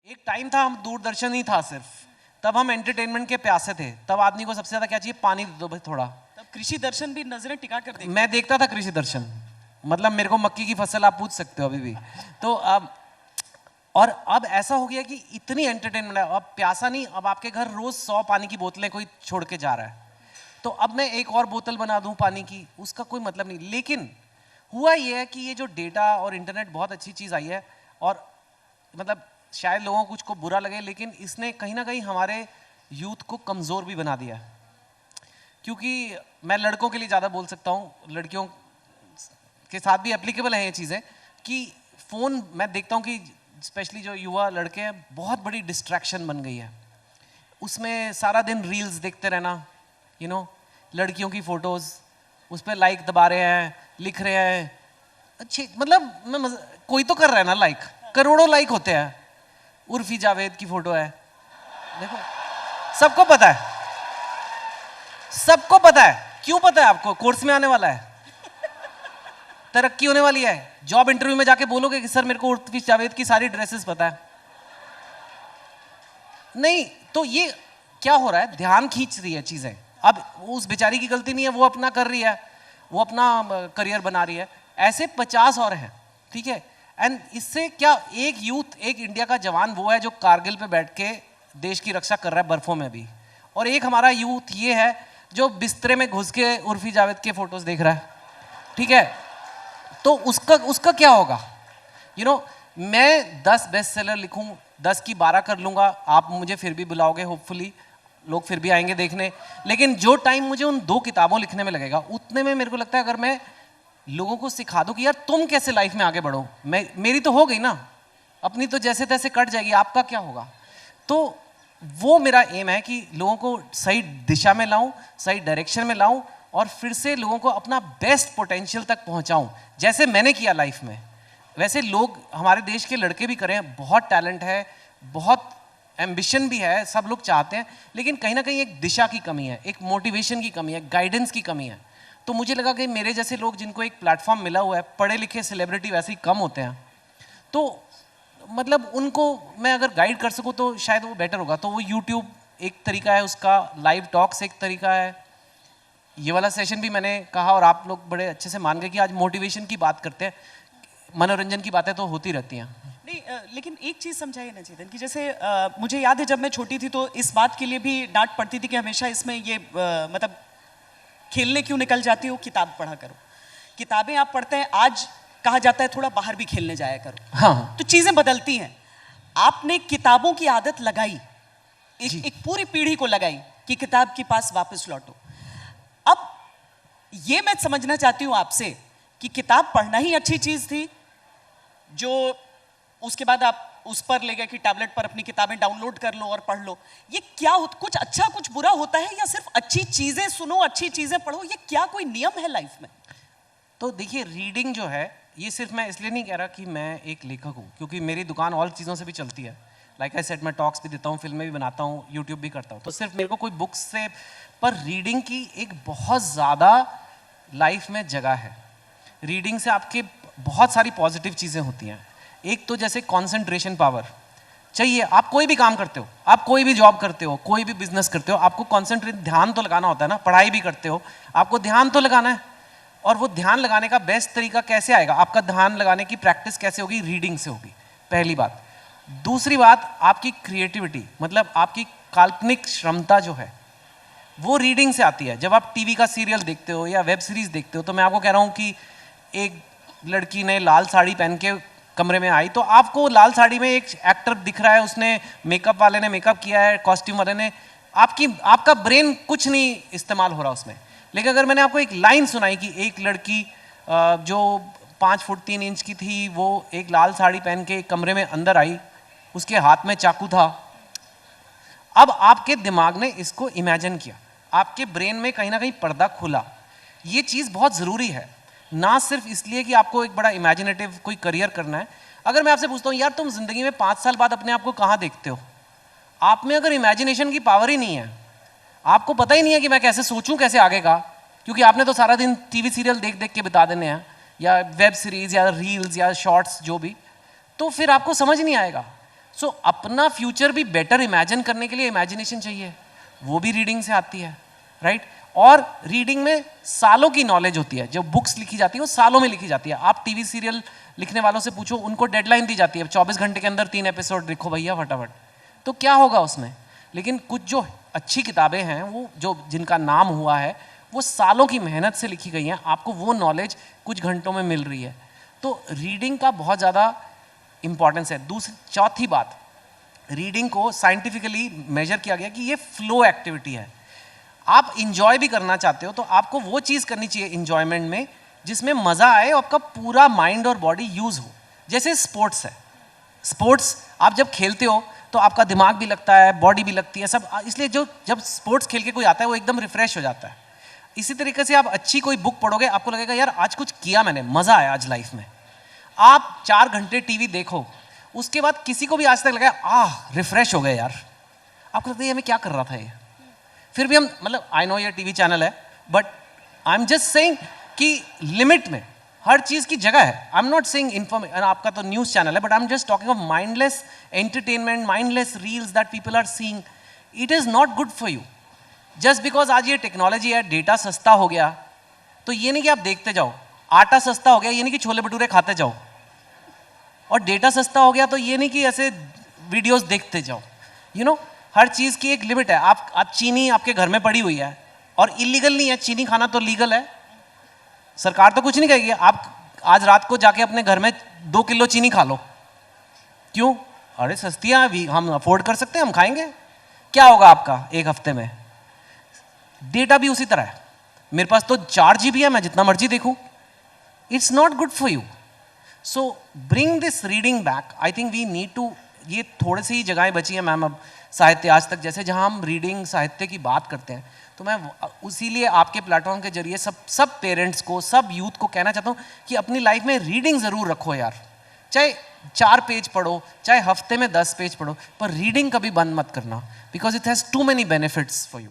एक टाइम था, हम दूरदर्शन ही था सिर्फ, तब हम एंटरटेनमेंट के प्यासे थे। तब आदमी को सबसे ज्यादा क्या चाहिए? पानी दे दो भाई थोड़ा। तब कृषि दर्शन भी नजरें टिका कर देखते। मैं देखता था कृषि दर्शन, मतलब मेरे को मक्की की फसल आप पूछ सकते हो अभी भी। तो अब और अब ऐसा हो गया कि इतनी एंटरटेनमेंट है, अब प्यासा नहीं, अब आपके घर रोज 100 पानी की बोतलें कोई छोड़ के जा रहा है। तो अब मैं एक और बोतल बना दूं पानी की, उसका कोई मतलब नहीं। लेकिन हुआ ये है कि ये जो डेटा और इंटरनेट बहुत अच्छी चीज आई है, और मतलब शायद लोगों को कुछ को बुरा लगे, लेकिन इसने कहीं ना कहीं हमारे यूथ को कमजोर भी बना दिया है। क्योंकि मैं लड़कों के लिए ज़्यादा बोल सकता हूँ, लड़कियों के साथ भी एप्लीकेबल है ये चीज़ें, कि फ़ोन मैं देखता हूँ कि स्पेशली जो युवा लड़के हैं, बहुत बड़ी डिस्ट्रैक्शन बन गई है। उसमें सारा दिन रील्स देखते रहना, लड़कियों की फ़ोटोज़, उस पर लाइक दबा रहे हैं, लिख रहे हैं अच्छे, मतलब कोई तो कर रहा है ना लाइक, करोड़ों लाइक होते हैं। उर्फी जावेद की फ़ोटो है, देखो, सबको पता है, सबको पता है। क्यों पता है आपको? कोर्स में आने वाला है, तरक्की होने वाली है। जॉब इंटरव्यू में जाके बोलोगे कि सर मेरे को उर्फी जावेद की सारी ड्रेसेस पता है। नहीं, तो ये क्या हो रहा है? ध्यान खींच रही है चीजें। अब उस बेचारी की गलती नहीं है, वो अपना कर रही है, वो अपना करियर बना रही है। ऐसे 50 और हैं, ठीक है। एंड इससे क्या, एक यूथ, एक इंडिया का जवान वो है जो कारगिल पे बैठ के देश की रक्षा कर रहा है बर्फों में भी, और एक हमारा यूथ ये है जो बिस्तरे में घुस के उर्फी जावेद के फोटोज देख रहा है, ठीक है। तो उसका क्या होगा? मैं 10 बेस्ट सेलर लिखूं, 10 की 12 कर लूंगा, आप मुझे फिर भी बुलाओगे, होपफुली लोग फिर भी आएंगे देखने। लेकिन जो टाइम मुझे उन 2 किताबों लिखने में लगेगा, उतने में मेरे को लगता है अगर मैं लोगों को सिखा दूं कि यार तुम कैसे लाइफ में आगे बढ़ो, मेरी तो हो गई ना, अपनी तो जैसे तैसे कट जाएगी, आपका क्या होगा? तो वो मेरा एम है कि लोगों को सही दिशा में लाऊं, सही डायरेक्शन में लाऊं, और फिर से लोगों को अपना बेस्ट पोटेंशियल तक पहुंचाऊं, जैसे मैंने किया लाइफ में। वैसे लोग, हमारे देश के लड़के भी करें, बहुत टैलेंट है, बहुत एम्बिशन भी है, सब लोग चाहते हैं, लेकिन कहीं ना कहीं एक दिशा की कमी है, एक मोटिवेशन की कमी है, गाइडेंस की कमी है। तो मुझे लगा कि मेरे जैसे लोग जिनको एक प्लेटफॉर्म मिला हुआ है, पढ़े लिखे सेलिब्रिटी वैसे ही कम होते हैं, तो मतलब उनको मैं अगर गाइड कर सकूं तो शायद वो बेटर होगा। तो वो यूट्यूब एक तरीका है उसका, लाइव टॉक्स एक तरीका है, ये वाला सेशन भी मैंने कहा, और आप लोग बड़े अच्छे से मान गए कि आज मोटिवेशन की बात करते हैं, मनोरंजन की बातें तो होती रहती हैं। नहीं, लेकिन एक चीज समझाइए ना चेतन, कि जैसे मुझे याद है जब मैं छोटी थी तो इस बात के लिए भी डांट पड़ती थी कि हमेशा इसमें ये मतलब खेलने क्यों निकल जाती हो, किताब पढ़ा करो। किताबें आप पढ़ते हैं, आज कहा जाता है थोड़ा बाहर भी खेलने जाया करो। हाँ, तो चीजें बदलती हैं। आपने किताबों की आदत लगाई, एक पूरी पीढ़ी को लगाई कि किताब के पास वापस लौटो। अब ये मैं समझना चाहती हूं आपसे कि किताब पढ़ना ही अच्छी चीज थी, जो उसके बाद आप उस पर ले गए कि टैबलेट पर अपनी किताबें डाउनलोड कर लो और पढ़ लो। ये क्या कुछ अच्छा कुछ बुरा होता है, या सिर्फ अच्छी चीजें सुनो, अच्छी चीजें पढ़ो? ये क्या कोई नियम है लाइफ में? तो देखिए, रीडिंग जो है, ये सिर्फ मैं इसलिए नहीं कह रहा कि मैं एक लेखक हूँ, क्योंकि मेरी दुकान और चीज़ों से भी चलती है। लाइक आई सेड, मैं टॉक्स भी देता हूँ, फिल्में भी बनाता हूँ, यूट्यूब भी करता हूँ, तो सिर्फ मेरे को कोई बुक्स से, पर रीडिंग की एक बहुत ज़्यादा लाइफ में जगह है। रीडिंग से आपके बहुत सारी पॉजिटिव चीज़ें होती हैं। एक तो जैसे कॉन्सेंट्रेशन पावर चाहिए, आप कोई भी काम करते हो, आप कोई भी जॉब करते हो, कोई भी बिजनेस करते हो, आपको कॉन्सेंट्रेट, ध्यान तो लगाना होता है ना। पढ़ाई भी करते हो, आपको ध्यान तो लगाना है, और वो ध्यान लगाने का बेस्ट तरीका कैसे आएगा? आपका ध्यान लगाने की प्रैक्टिस कैसे होगी? रीडिंग से होगी, पहली बात। दूसरी बात, आपकी क्रिएटिविटी, मतलब आपकी काल्पनिक क्षमता जो है, वो रीडिंग से आती है। जब आप टीवी का सीरियल देखते हो या वेब सीरीज देखते हो, तो मैं आपको कह रहा हूँ कि एक लड़की ने लाल साड़ी पहन के कमरे में आई, तो आपको लाल साड़ी में एक एक्टर दिख रहा है, उसने मेकअप वाले ने मेकअप किया है, कॉस्ट्यूम वाले ने, आपका ब्रेन कुछ नहीं इस्तेमाल हो रहा उसमें। लेकिन अगर मैंने आपको एक लाइन सुनाई कि एक लड़की जो 5 फुट 3 इंच की थी, वो एक लाल साड़ी पहन के कमरे में अंदर आई, उसके हाथ में चाकू था, अब आपके दिमाग ने इसको इमेजिन किया, आपके ब्रेन में कहीं ना कहीं पर्दा खुला। ये चीज़ बहुत ज़रूरी है, ना सिर्फ इसलिए कि आपको एक बड़ा इमेजिनेटिव कोई करियर करना है। अगर मैं आपसे पूछता हूँ, यार तुम जिंदगी में 5 साल बाद अपने आप को कहाँ देखते हो? आप में अगर इमेजिनेशन की पावर ही नहीं है, आपको पता ही नहीं है कि मैं कैसे सोचूं, कैसे आगे का, क्योंकि आपने तो सारा दिन टीवी सीरियल देख देख के बिता देने हैं, या वेब सीरीज या रील्स या शॉर्ट्स जो भी, तो फिर आपको समझ नहीं आएगा। सो अपना फ्यूचर भी बेटर इमेजिन करने के लिए इमेजिनेशन चाहिए, वो भी रीडिंग से आती है, राइट? और रीडिंग में सालों की नॉलेज होती है, जो बुक्स लिखी जाती है वो सालों में लिखी जाती है। आप टीवी सीरियल लिखने वालों से पूछो, उनको डेडलाइन दी जाती है, 24 घंटे के अंदर 3 एपिसोड लिखो भैया फटाफट, तो क्या होगा उसमें? लेकिन कुछ जो अच्छी किताबें हैं, वो जो जिनका नाम हुआ है, वो सालों की मेहनत से लिखी गई हैं, आपको वो नॉलेज कुछ घंटों में मिल रही है। तो रीडिंग का बहुत ज़्यादा इंपॉर्टेंस है। चौथी बात, रीडिंग को साइंटिफिकली मेजर किया गया कि ये फ्लो एक्टिविटी है। आप इंजॉय भी करना चाहते हो तो आपको वो चीज़ करनी चाहिए इंजॉयमेंट में जिसमें मज़ा आए और आपका पूरा माइंड और बॉडी यूज़ हो। जैसे स्पोर्ट्स है, स्पोर्ट्स आप जब खेलते हो तो आपका दिमाग भी लगता है, बॉडी भी लगती है, सब, इसलिए जो जब स्पोर्ट्स खेल के कोई आता है वो एकदम रिफ्रेश हो जाता है। इसी तरीके से आप अच्छी कोई बुक पढ़ोगे, आपको लगेगा यार आज कुछ किया मैंने, मज़ा आया आज लाइफ में। आप 4 घंटे टीवी देखो, उसके बाद किसी को भी आज तक लगा रिफ्रेश हो गए यार, आपको लगता है ये मैं क्या कर रहा था ये, फिर भी हम, मतलब आई नो ये टीवी चैनल है, but I am just saying कि लिमिट में हर चीज़ की जगह है। I am not saying information, आपका तो न्यूज़ चैनल है, but I am just talking of mindless entertainment, mindless reels that people are seeing. It is not good for you. Just because आज ये टेक्नोलॉजी है, डेटा सस्ता हो गया, तो ये नहीं कि आप देखते जाओ। आटा सस्ता हो गया, ये नहीं कि छोले भटूरे खाते जाओ। और डेटा सस्ता हो गया तो ये नहीं कि ऐसे वीडियोस देखते जाओ। यू नो, हर चीज़ की एक लिमिट है। आप चीनी आपके घर में पड़ी हुई है और इलीगल नहीं है, चीनी खाना तो लीगल है। सरकार तो कुछ नहीं कहेगी, आप आज रात को जाके अपने घर में 2 किलो चीनी खा लो। क्यों? अरे सस्ती है, हम अफोर्ड कर सकते हैं, हम खाएंगे। क्या होगा आपका एक हफ्ते में? डेटा भी उसी तरह है। मेरे पास तो 4 GB है, मैं जितना मर्जी देखूं। It's not good for you. So bring this reading back. I think we need to, ये थोड़ी सी ही जगहें बची हैं मैम अब साहित्य आज तक जैसे, जहां हम रीडिंग साहित्य की बात करते हैं। तो मैं उसीलिए आपके प्लेटफॉर्म के जरिए सब पेरेंट्स को, सब यूथ को कहना चाहता हूँ कि अपनी लाइफ में रीडिंग ज़रूर रखो यार। चाहे 4 पेज पढ़ो, चाहे हफ्ते में 10 पेज पढ़ो, पर रीडिंग कभी बंद मत करना, because it has too many benefits for you.